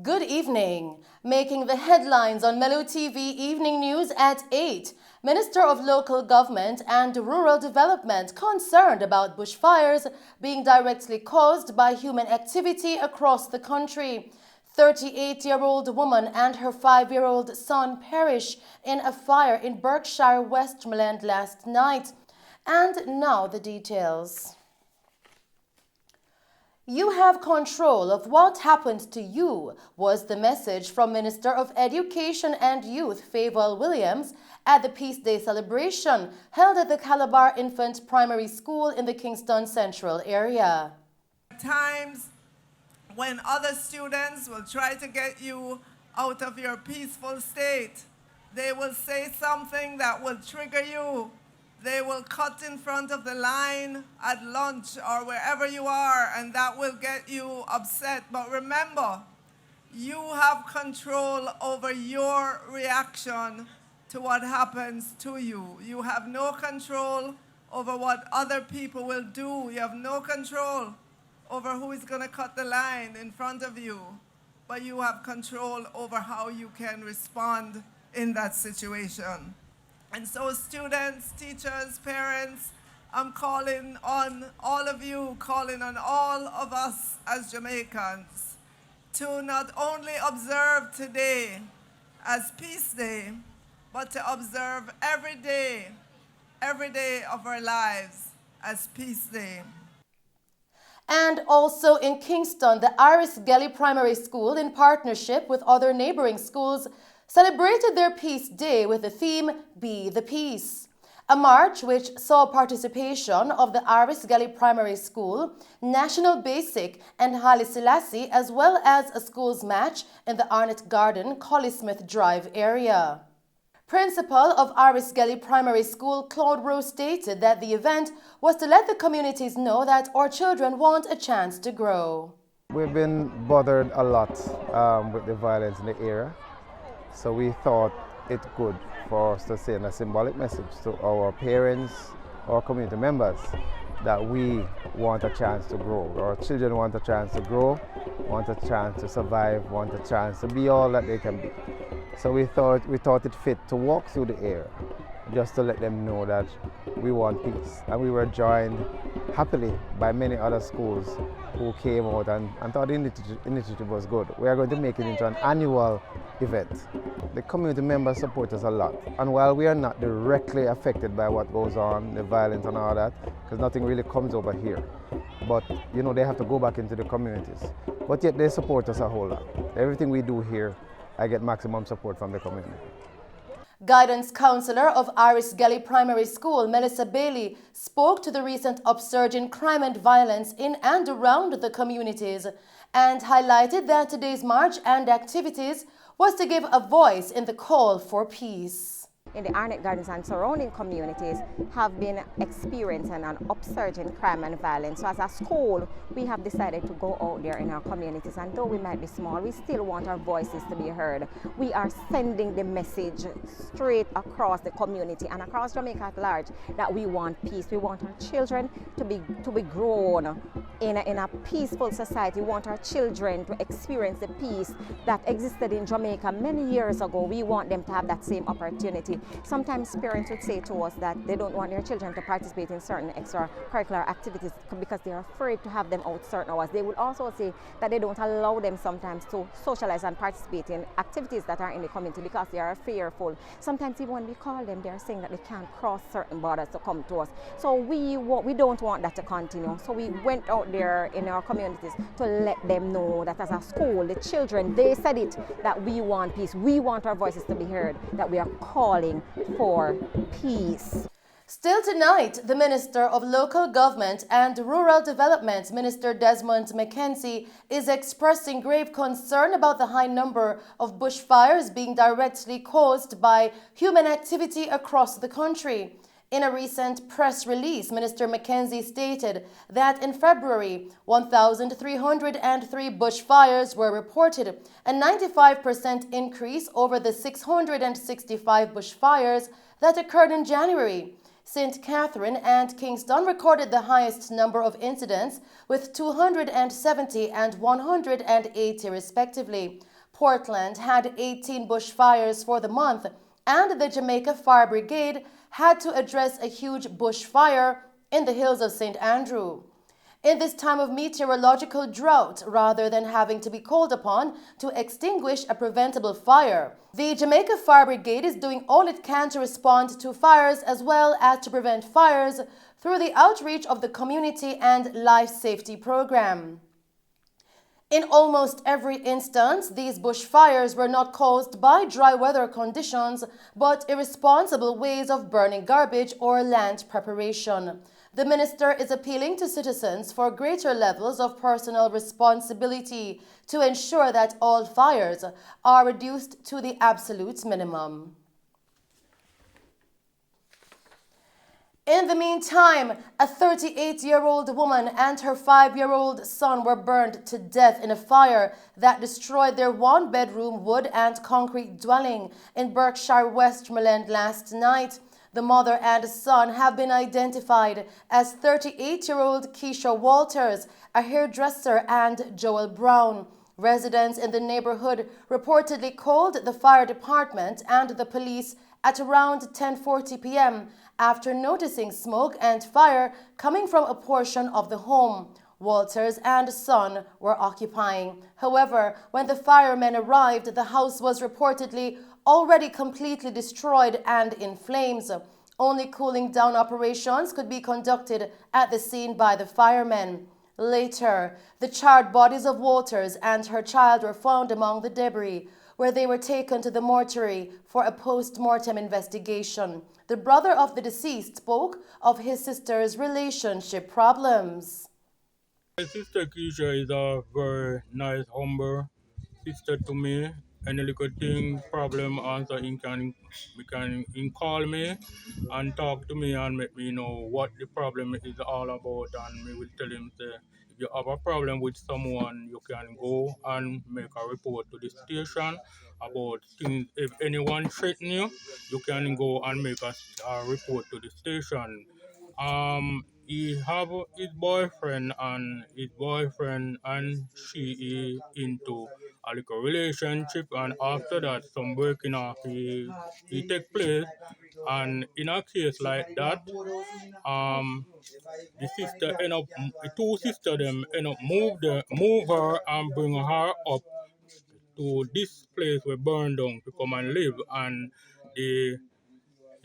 Good evening. Making the headlines on Mello TV Evening News at 8. Minister of Local Government and Rural Development concerned about bushfires being directly caused by human activity across the country. 38-year-old woman and her 5-year-old son perished in a fire in Berkshire, Westmoreland last night. And now the details. You have control of what happens to you was the message from Minister of Education and Youth Favour Williams at the Peace Day celebration held at the Calabar Infant Primary School in the Kingston Central area. Times when other students will try to get you out of your peaceful state, they will say something that will trigger you. They will cut in front of the line at lunch or wherever you are, and that will get you upset. But remember, you have control over your reaction to what happens to you. You have no control over what other people will do. You have no control over who is going to cut the line in front of you. But you have control over how you can respond in that situation. And so students, teachers, parents, I'm calling on all of you, calling on all of us as Jamaicans to not only observe today as Peace Day, but to observe every day of our lives as Peace Day. And also in Kingston, the Iris Gelly Primary School, in partnership with other neighboring schools, celebrated their Peace Day with the theme, Be the Peace. A march which saw participation of the Iris Gelly Primary School, National Basic and Haile Selassie, as well as a schools match in the Arnott Garden, Collie-Smith Drive area. Principal of Iris Gelly Primary School, Claude Rose, stated that the event was to let the communities know that our children want a chance to grow. We've been bothered a lot with the violence in the area. So we thought it good for us to send a symbolic message to our parents, our community members, that we want a chance to grow. Our children want a chance to grow, want a chance to survive, want a chance to be all that they can be. So we thought it fit to walk through the area just to let them know that we want peace. And we were joined happily by many other schools who came out and thought the initiative was good. We are going to make it into an annual event. The community members support us a lot. And while we are not directly affected by what goes on, the violence and all that, because nothing really comes over here, but you know, they have to go back into the communities. But yet they support us a whole lot. Everything we do here, I get maximum support from the community. Guidance counselor of Iris Gelly Primary School, Melissa Bailey, spoke to the recent upsurge in crime and violence in and around the communities and highlighted that today's march and activities was to give a voice in the call for peace. In the Arnott Gardens and surrounding communities have been experiencing an upsurge in crime and violence. So as a school, we have decided to go out there in our communities, and though we might be small, we still want our voices to be heard. We are sending the message straight across the community and across Jamaica at large that we want peace. We want our children to be grown in a peaceful society. We want our children to experience the peace that existed in Jamaica many years ago. We want them to have that same opportunity. Sometimes parents would say to us that they don't want their children to participate in certain extracurricular activities because they're afraid to have them out certain hours. They would also say that they don't allow them sometimes to socialize and participate in activities that are in the community because they are fearful. Sometimes even when we call them, they're saying that they can't cross certain borders to come to us. So we don't want that to continue. So we went out there in our communities to let them know that as a school, the children, they said it, that we want peace. We want our voices to be heard, that we are calling for peace. Still tonight, the Minister of Local Government and Rural Development, Minister Desmond McKenzie, is expressing grave concern about the high number of bushfires being directly caused by human activity across the country. In a recent press release, Minister McKenzie stated that in February, 1,303 bushfires were reported, a 95% increase over the 665 bushfires that occurred in January. St. Catherine and Kingston recorded the highest number of incidents with 270 and 180 respectively. Portland had 18 bushfires for the month, and the Jamaica Fire Brigade had to address a huge bushfire in the hills of St. Andrew. In this time of meteorological drought, rather than having to be called upon to extinguish a preventable fire, the Jamaica Fire Brigade is doing all it can to respond to fires as well as to prevent fires through the outreach of the Community and Life Safety Program. In almost every instance, these bushfires were not caused by dry weather conditions, but irresponsible ways of burning garbage or land preparation. The minister is appealing to citizens for greater levels of personal responsibility to ensure that all fires are reduced to the absolute minimum. In the meantime, a 38-year-old woman and her 5-year-old son were burned to death in a fire that destroyed their one-bedroom wood and concrete dwelling in Berkshire, Westmoreland last night. The mother and son have been identified as 38-year-old Keisha Walters, a hairdresser, and Joel Brown. Residents in the neighborhood reportedly called the fire department and the police at around 10:40 p.m. after noticing smoke and fire coming from a portion of the home Walters and son were occupying. However, when the firemen arrived, the house was reportedly already completely destroyed and in flames. Only cooling down operations could be conducted at the scene by the firemen. Later, the charred bodies of Walters and her child were found among the debris, where they were taken to the mortuary for a post-mortem investigation. The brother of the deceased spoke of his sister's relationship problems. My sister Keisha is a very nice, humble sister to me. Any little thing, problem, answer, he can call me and talk to me and make me know what the problem is all about. And me will tell him, say, if you have a problem with someone, you can go and make a report to the station about things. If anyone threaten you, you can go and make a report to the station. He have his boyfriend and she is into a little relationship, and after that some breaking off he take place, and in a case like that, the sister end up the two sister them end up move her and bring her up to this place where burn down to come and live, and the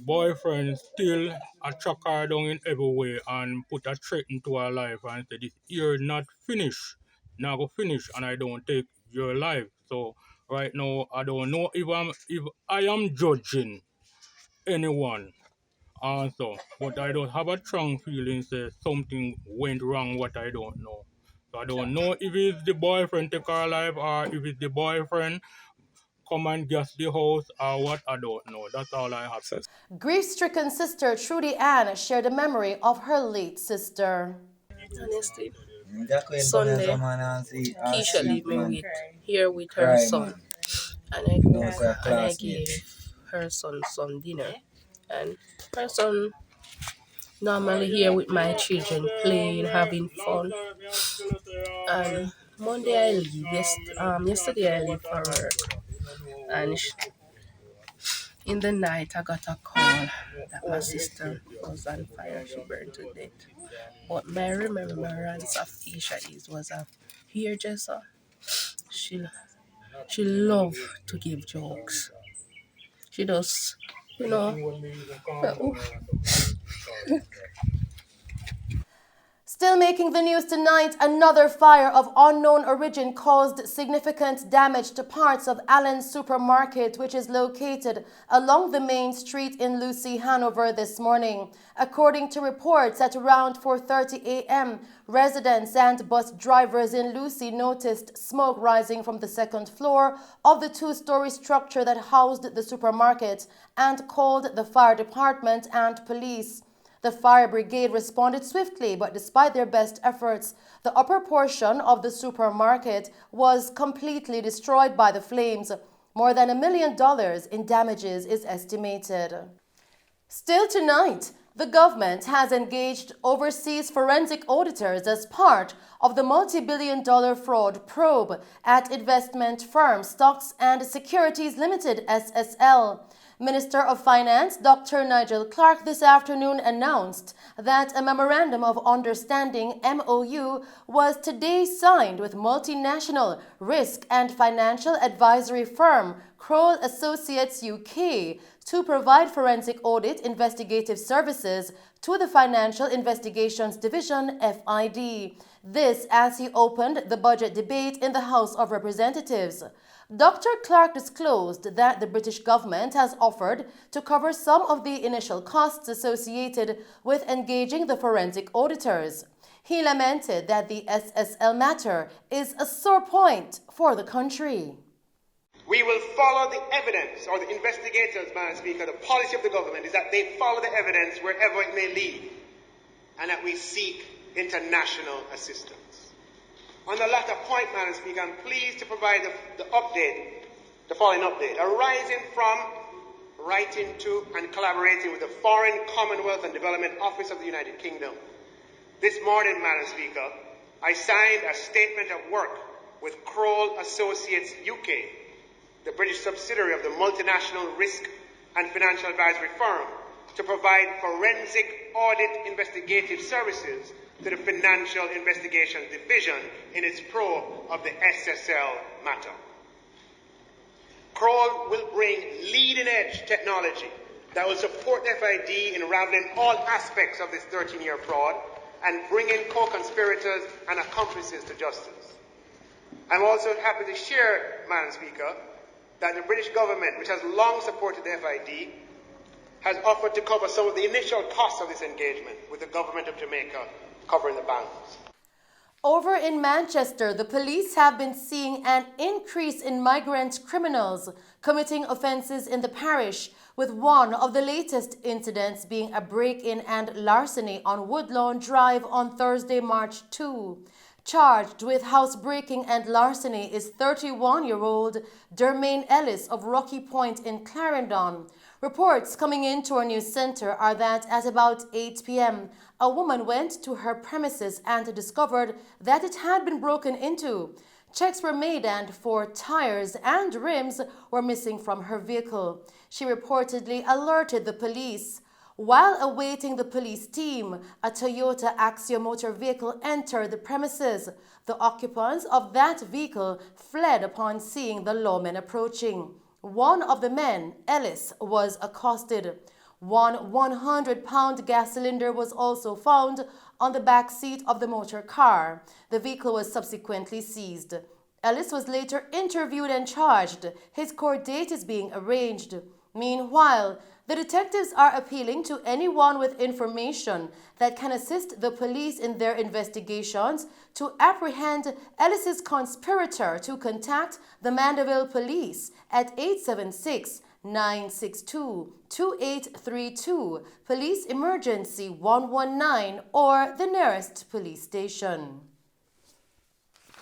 boyfriend still track her down in every way and put a threat into her life and said, this year not finish, not go finish, and I don't take your life. So right now I don't know if I am judging anyone also, but I don't have a strong feeling that something went wrong what I don't know. So I don't know if it's the boyfriend take her life or if it's the boyfriend come and gas the house or what, I don't know. That's all I have. Grief-stricken sister Trudy Ann shared a memory of her late sister. Honestly, Sunday, Keisha leave me with her son, and I cook and I gave her son some dinner, and her son normally here with my children playing, having fun. And Monday I leave. Yesterday I leave for work, and in the night I got a call that my sister was on fire. She burned to death. But my remembrance of Keisha was a hairdresser. She loved to give jokes. She does, you know. Still making the news tonight, another fire of unknown origin caused significant damage to parts of Allen's supermarket, which is located along the main street in Lucy, Hanover this morning. According to reports, at around 4:30 a.m., residents and bus drivers in Lucy noticed smoke rising from the second floor of the two-story structure that housed the supermarket and called the fire department and police. The fire brigade responded swiftly, but despite their best efforts, the upper portion of the supermarket was completely destroyed by the flames. More than $1 million in damages is estimated. Still tonight, The government has engaged overseas forensic auditors as part of the multi-billion-dollar fraud probe at investment firm Stocks and Securities Limited (SSL). Minister of Finance Dr. Nigel Clark this afternoon announced that a Memorandum of Understanding (MOU) was today signed with multinational risk and financial advisory firm Kroll Associates UK to provide forensic audit investigative services to the Financial Investigations Division (FID). This as he opened the budget debate in the House of Representatives. Dr. Clark disclosed that the British government has offered to cover some of the initial costs associated with engaging the forensic auditors. He lamented that the SSL matter is a sore point for the country. We will follow the evidence, or the investigators, Madam Speaker. The policy of the government is that they follow the evidence wherever it may lead, and that we seek international assistance. On the latter point, Madam Speaker, I'm pleased to provide the following update. Arising from, writing to, and collaborating with the Foreign, Commonwealth and Development Office of the United Kingdom. This morning, Madam Speaker, I signed a statement of work with Kroll Associates UK, the British subsidiary of the multinational risk and financial advisory firm, to provide forensic audit investigative services to the Financial Investigations Division in its probe of the SSL matter. Kroll will bring leading-edge technology that will support the FID in unraveling all aspects of this 13-year fraud and bringing co-conspirators and accomplices to justice. I'm also happy to share, Madam Speaker, that the British government, which has long supported the FID, has offered to cover some of the initial costs of this engagement with the government of Jamaica covering the balance. Over in Manchester, the police have been seeing an increase in migrant criminals committing offences in the parish, with one of the latest incidents being a break-in and larceny on Woodlawn Drive on Thursday, March 2. Charged with housebreaking and larceny is 31-year-old Dermaine Ellis of Rocky Point in Clarendon. Reports coming into our news center are that at about 8 p.m., a woman went to her premises and discovered that it had been broken into. Checks were made and 4 tires and rims were missing from her vehicle. She reportedly alerted the police. While awaiting the police team, a Toyota Axio motor vehicle entered the premises. The occupants of that vehicle fled upon seeing the lawmen approaching. One of the men, Ellis, was accosted. One 100-pound gas cylinder was also found on the back seat of the motor car. The vehicle was subsequently seized. Ellis was later interviewed and charged. His court date is being arranged. Meanwhile, the detectives are appealing to anyone with information that can assist the police in their investigations to apprehend Ellis's conspirator to contact the Mandeville Police at 876-962-2832, Police Emergency 119, or the nearest police station.